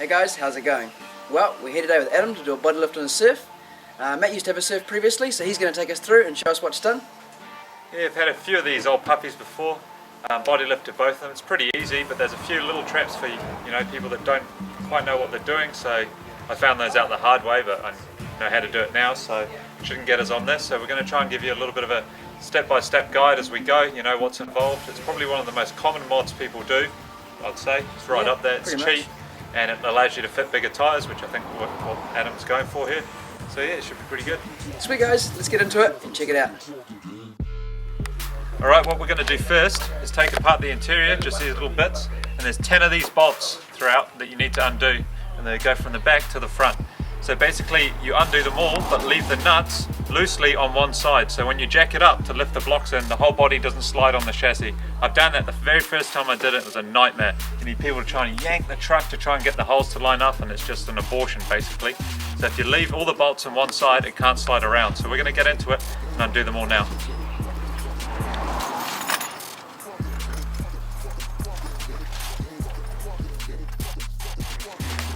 Hey guys, how's it going? Well, we're here today with Adam to do a body lift on a surf. Matt used to have a surf previously, so he's going to take us through and show us what's done. Yeah, I've had a few of these old puppies before. Body lifted both of them. It's pretty easy, but there's a few little traps for people that don't quite know what they're doing. So I found those out the hard way, but I know how to do it now, so it shouldn't get us on this. So we're going to try and give you a little bit of a step-by-step guide as we go. You know what's involved. It's probably one of the most common mods people do, I'd say. It's right up there. It's cheap. And it allows you to fit bigger tyres, which I think is what Adam's going for here. So yeah, it should be pretty good. Sweet guys, let's get into it and check it out. Alright, what we're going to do first is take apart the interior, just these little bits, and there's 10 of these bolts throughout that you need to undo, and they go from the back to the front. So basically you undo them all, but leave the nuts loosely on one side, so when you jack it up to lift the blocks in, the whole body doesn't slide on the chassis. I've done that the very first time I did it. It was a nightmare. You need people to try and yank the truck to try and get the holes to line up, and it's just an abortion basically. So if you leave all the bolts on one side, it can't slide around. So we're going to get into it and undo them all now.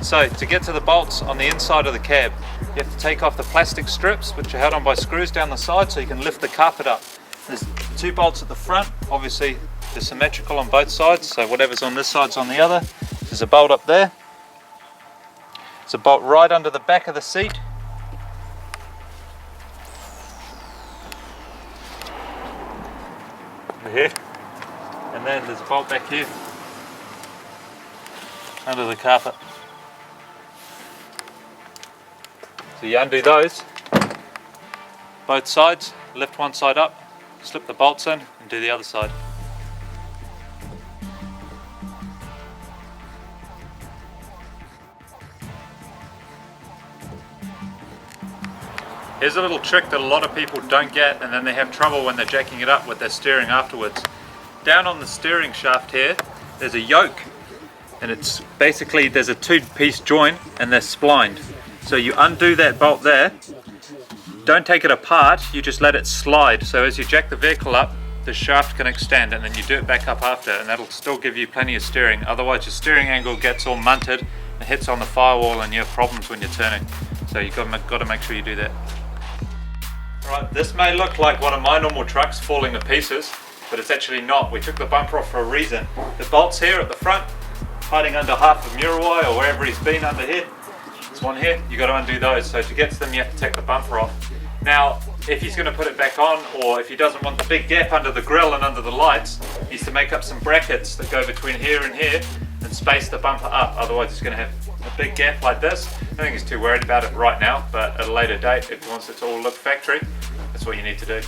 So to get to the bolts on the inside of the cab, you have to take off the plastic strips, which are held on by screws down the side, so you can lift the carpet up. There's 2 bolts at the front. Obviously they're symmetrical on both sides, so whatever's on this side's on the other. There's a bolt up there. There's a bolt right under the back of the seat. Over here. And then there's a bolt back here under the carpet. So you undo those, both sides, lift one side up, slip the bolts in and do the other side. Here's a little trick that a lot of people don't get, and then they have trouble when they're jacking it up with their steering afterwards. Down on the steering shaft here, there's a yoke, and it's basically, there's a 2-piece joint and they're splined. So you undo that bolt there, don't take it apart, you just let it slide. So as you jack the vehicle up, the shaft can extend, and then you do it back up after, and that'll still give you plenty of steering. Otherwise your steering angle gets all munted and hits on the firewall and you have problems when you're turning. So you've got to make sure you do that. Right, this may look like one of my normal trucks falling to pieces, but it's actually not. We took the bumper off for a reason. The bolts here at the front, hiding under half of Murawai or wherever he's been under here. There's one here, you've got to undo those. So to get to them you have to take the bumper off. Now if he's going to put it back on, or if he doesn't want the big gap under the grille and under the lights, he's to make up some brackets that go between here and here and space the bumper up. Otherwise he's going to have a big gap like this. I don't think he's too worried about it right now, but at a later date, if he wants it to all look factory, that's what you need to do.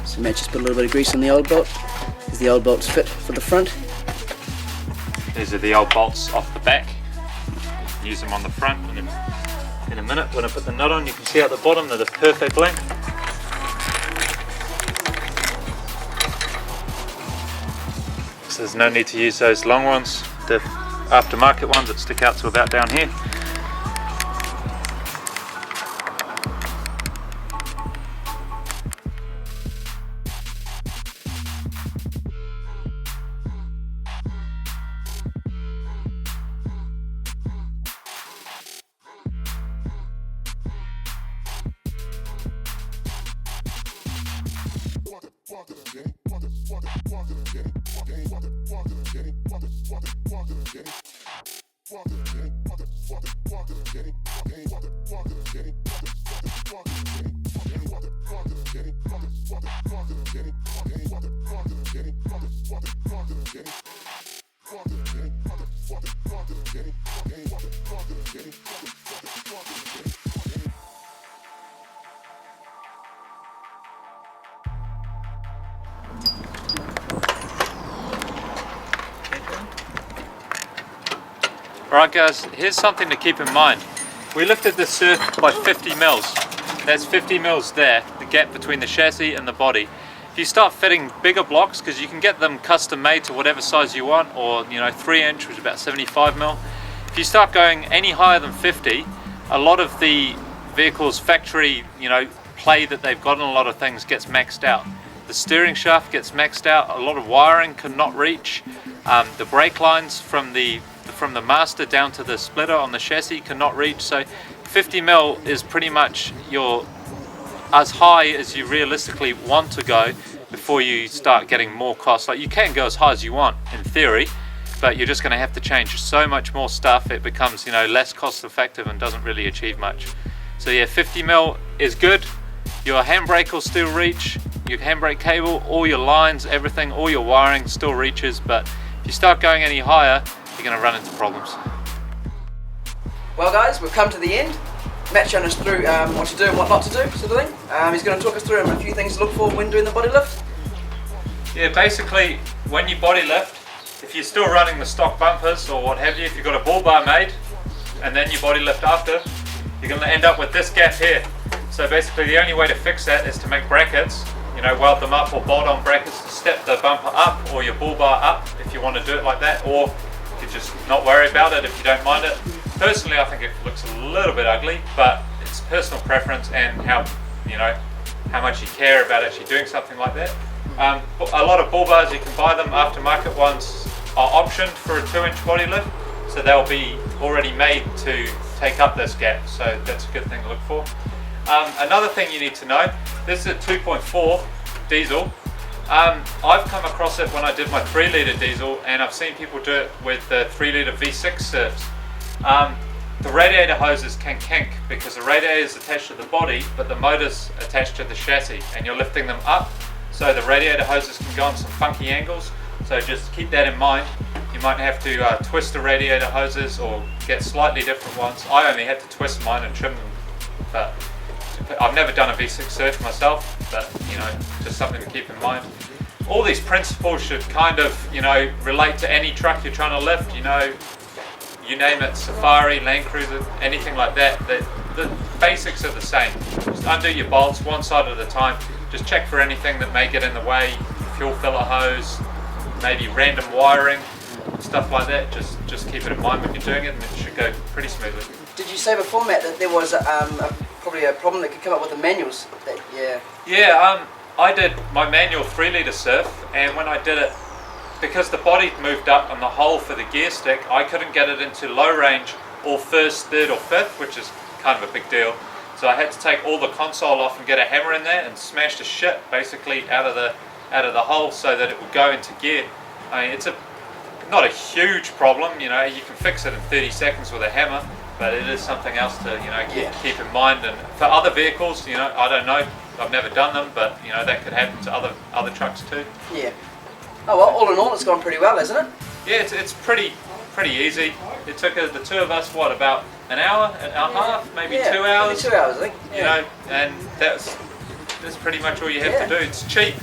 So Matt just put a little bit of grease on the old bolt, because the old bolt's fit for the front. These are the old bolts off the back. Use them on the front, and in a minute when I put the nut on, you can see out the bottom they're the perfect length. So there's no need to use those long ones, the aftermarket ones that stick out to about down here. Alright guys, here's something to keep in mind. We lifted this surf by 50 mils. That's 50 mils there, the gap between the chassis and the body. If you start fitting bigger blocks, because you can get them custom made to whatever size you want, or 3-inch, which is about 75 mil. If you start going any higher than 50, a lot of the vehicle's factory, play that they've got in a lot of things gets maxed out. The steering shaft gets maxed out, a lot of wiring cannot reach, the brake lines from the master down to the splitter on the chassis cannot reach. So 50mm is pretty much as high as you realistically want to go before you start getting more costs. Like, you can go as high as you want in theory, but you're just going to have to change so much more stuff. It becomes less cost effective and doesn't really achieve much. So yeah, 50mm is good. Your handbrake will still reach, your handbrake cable, all your lines, everything, all your wiring still reaches, but if you start going any higher, you're going to run into problems. Well guys, we've come to the end. Matt's shown us through what to do and what not to do, sort of thing. He's going to talk us through a few things to look for when doing the body lift. Yeah, basically, when you body lift, if you're still running the stock bumpers or what have you, if you've got a bull bar made and then you body lift after, you're going to end up with this gap here. So basically the only way to fix that is to make brackets, weld them up or bolt on brackets to step the bumper up or your bull bar up if you want to do it like that, or you could just not worry about it if you don't mind it. Personally, I think it looks a little bit ugly, but it's personal preference and how much you care about actually doing something like that. A lot of bull bars, you can buy them, aftermarket ones are optioned for a 2-inch body lift, so they'll be already made to take up this gap, so that's a good thing to look for. Another thing you need to know, this is a 2.4 diesel. I've come across it when I did my 3-litre diesel, and I've seen people do it with the 3-litre V6 serves. The radiator hoses can kink because the radiator is attached to the body, but the motor's attached to the chassis, and you're lifting them up, so the radiator hoses can go on some funky angles. So just keep that in mind. You might have to twist the radiator hoses or get slightly different ones. I only had to twist mine and trim them, but I've never done a V6 surf myself, but just something to keep in mind. All these principles should kind of relate to any truck you're trying to lift. You name it, Safari, Land Cruiser, anything like that. The basics are the same. Just undo your bolts one side at a time. Just check for anything that may get in the way, fuel filler hose, maybe random wiring, stuff like that. Just keep it in mind when you're doing it, and it should go pretty smoothly. Did you say before, Matt, that there was probably a problem that could come up with the manuals? Yeah, I did my manual 3-litre surf, and when I did it, because the body moved up on the hole for the gear stick, I couldn't get it into low range or first, third or fifth, which is kind of a big deal. So I had to take all the console off and get a hammer in there and smash the shit basically out of the hole so that it would go into gear. I mean, it's not a huge problem, you can fix it in 30 seconds with a hammer, but it is something else to keep in mind. And for other vehicles, I don't know, I've never done them, but that could happen to other trucks too. Yeah. Oh well, all in all, it's gone pretty well, hasn't it? Yeah, it's pretty easy. It took the two of us about an hour and a half, maybe 2 hours. Maybe 2 hours, I think. And that's pretty much all you have to do. It's cheap.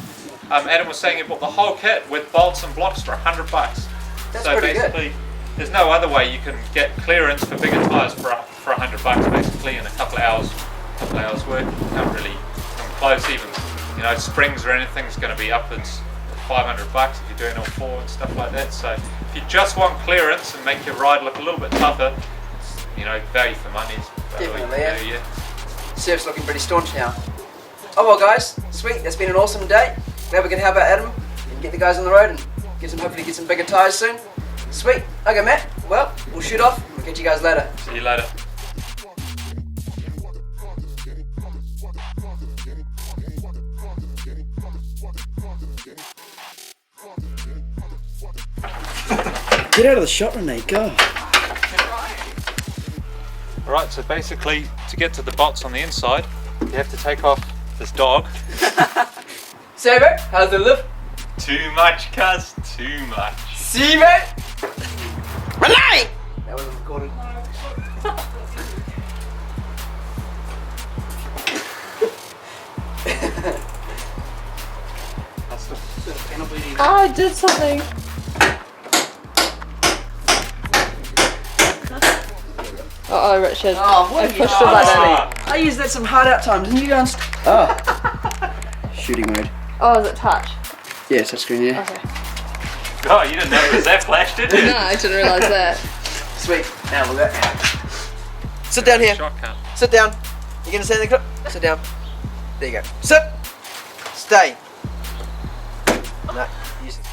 Adam was saying he bought the whole kit with bolts and blocks for $100. That's so pretty basically, good. There's no other way you can get clearance for bigger tyres for $100 basically in a couple of hours work. You can't really come close. Even springs or anything's going to be upwards $500 if you're doing all four and stuff like that. So if you just want clearance and make your ride look a little bit tougher, it's, value for money. Definitely, yeah. Surf's looking pretty staunch now. Oh well guys, sweet, that's been an awesome day. Glad we could help out Adam and get the guys on the road and hopefully get some bigger tyres soon. Sweet. Okay Matt, well, we'll shoot off. We'll catch you guys later. See you later. Get out of the shot, Renee, go. Alright, so basically to get to the bots on the inside, you have to take off this dog. Saber, how's it look? Too much, cuz, too much. See, mate? Renee! That wasn't recorded. That's the penalty. I did something. Uh-oh, Richard. Oh, what I have you pushed the done? button. I used that some hard out times, didn't you guys? Oh. Shooting mode. Oh, is it touch? Yeah, touchscreen, yeah. Okay. Oh, you didn't know it was that flash, did you? No, I didn't realise that. Sweet. Now we'll go. Sit down here. Shotgun. Sit down. You gonna stay in the car? Sit down. There you go. Sit. Stay. No, you sit.